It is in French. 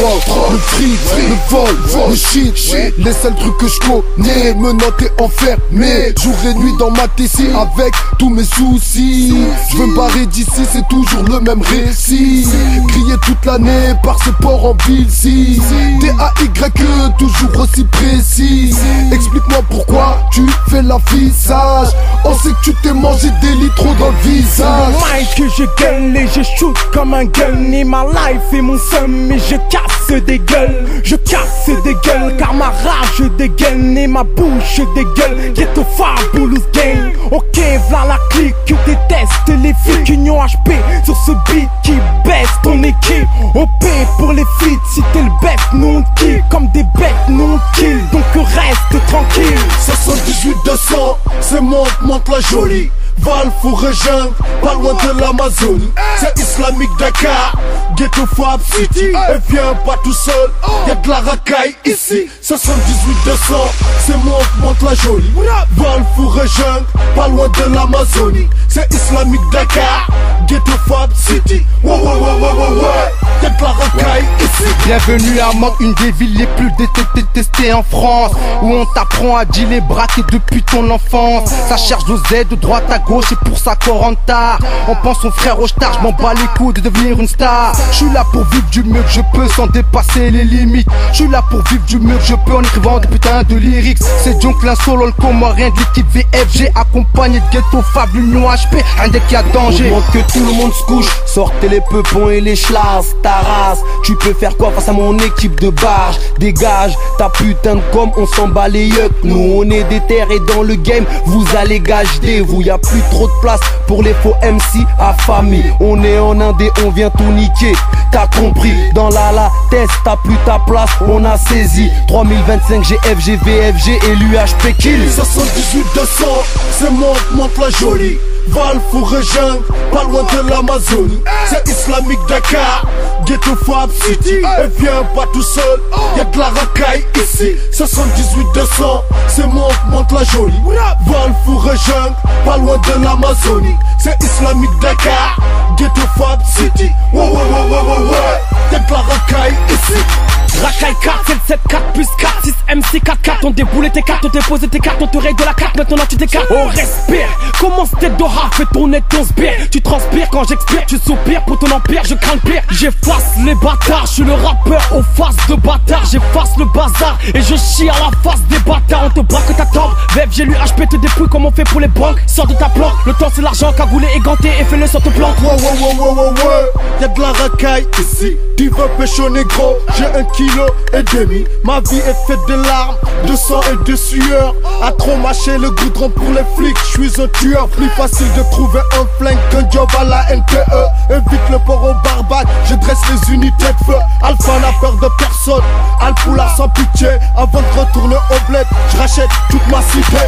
drogue, le fric, le vol, le shit. Les seuls trucs que je connais, menotté, enfermé, jour et nuit dans ma tessie avec tous mes soucis. Je veux me barrer d'ici, c'est toujours le même récit. Grillé toute l'année par ce port en ville, si D-A-Y-E, toujours aussi précis. Explique-moi pourquoi tu fais l'affichage. On sait que tu t'es mangé des litres dans le visage. Mike que je gueule et je shoot comme un gun. Et ma life et mon seum et je casse des gueules. Je casse des gueules car ma rage dégaine et ma bouche dégueule. Ghetto Fabulous Gang. Ok, v'là la clique, tu détestes les flics. Union HP sur ce beat qui baisse ton équipe. OP pour les feats, si t'es le bête, nous on te kill. Comme des bêtes, nous on te kill, donc reste tranquille. 78-200, c'est monte la jolie. Val, Forêt, Jungle, pas loin de l'Amazonie. C'est Islamique Dakar, Ghetto Fab City. Et viens pas tout seul, y'a de la racaille ici. 78-200, c'est monte la jolie. Val, Forêt, Jungle, pas loin de l'Amazonie. C'est Islamique Dakar, Ghetto Fab City. Ouais, y'a de la racaille ici. Bienvenue à Manque, une des villes les plus détestées en France, où on t'apprend à dealer braquer depuis ton enfance. Ça cherche aux aides de droite à gauche et pour ça qu'on rentre tard. On pense au frère au star, je m'en bats les couilles de devenir une star. Je suis là pour vivre du mieux que je peux sans dépasser les limites. Je suis là pour vivre du mieux que je peux en écrivant des putains de lyrics. C'est donc l'un solo le comorien de l'équipe VFG, accompagné de Ghetto Fab, l'Union HP, un deck qui a danger. Pour que tout le monde se couche, sortez les peupons et les schlasses, ta race. Tu peux faire quoi face à mon équipe de barge? Dégage ta putain de com, on s'en bat les yucks. Nous on est des terres et dans le game, vous allez gager vous. Y'a plus trop de place pour les faux MC affamés. On est en Inde et on vient tout niquer. T'as compris, dans la test, t'as plus ta place, on a saisi. 3025 GFG, VFG et l'UHP kill. 78-200, c'est monte la jolie. Val, Forêt, Jungle, pas loin de l'Amazonie. C'est Islamique Dakar, Ghetto Fab City. Et viens pas tout seul, y'a de la racaille ici. 78-200, c'est monte la jolie. Val, Forêt, Jungle, pas loin de l'Amazonie. C'est Islamique Dakar, Ghetto Fab City. Ouais, y'a de la racaille ici. Racaille 4, 7, 7, 4 plus 4, 6, MC 4, 4. On déboule tes cartes, on dépose tes cartes, on te règle de la carte, maintenant tu t'écartes. On respire, commence tête d'ora, fais tourner ton sbire. Tu transpires quand j'expire, tu soupires pour ton empire, je crains le pire. J'efface les bâtards, je suis le rappeur aux faces de bâtards. J'efface le bazar et je chie à la face des bâtards. On te braque ta tombe, VF, j'ai lu HP, te dépouille comme on fait pour les banques. Sors de ta planque, le temps c'est l'argent, cagoulé et ganté et fais-le sur ton plan. Ouais, y'a de la racaille ici. Tu veux pécho négro, j'ai 1,5 kg. Ma vie est faite de larmes, de sang et de sueur. À trop mâcher le goudron pour les flics, je suis un tueur. Plus facile de trouver un flingue qu'un job à la NPE. Évite le port au barbade, je dresse les unités de feu. Alpha n'a peur de personne, Alpoula sans pitié. Avant de retourner au bled, je rachète toute ma cité.